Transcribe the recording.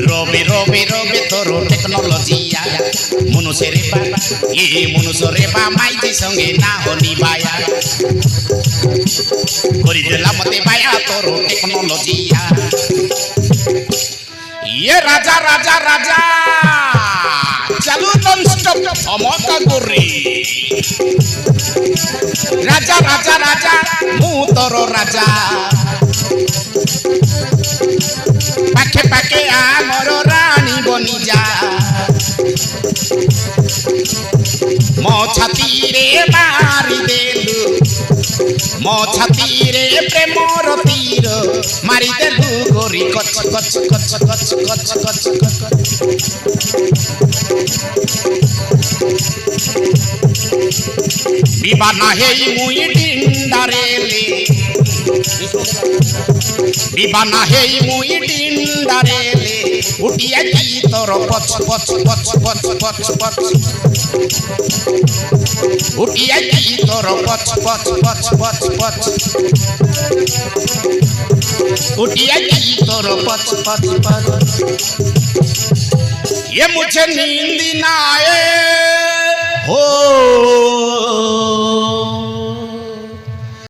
রবে রবে রবে তোর টেকনোলজিয়া মনুষ্য রে বাবা মনুষ্য রে বা মাইজি সঙ্গে না হলি বায়া করে দিলাম মতে বায়া তোর টেকনোলজিয়া রাজা রাজা রাজা চালু নন স্টপ ধমকা করে রাজা রাজা রাজা মু তোর রাজা পাখে পাখে আমার রানী বনি যা মো ছাতি রে মারি দেলু মো ছাতি রে প্রেমর তীর মারি দেলু গোরি কচ কচ কচ কচ কচ কচ কচ বিবানা হেই মুই ডিন্ডারেলে বিবানা হেই মুই ডিন্ডারেলে উঠিয়া কি তোর পছ পছ পছ পছ পছ পছ উঠিয়া কি তোর পছ পছ পছ পছ পছ উঠিয়া কি তোর পছ পছ পছ ये मुझे नींद ना आए हो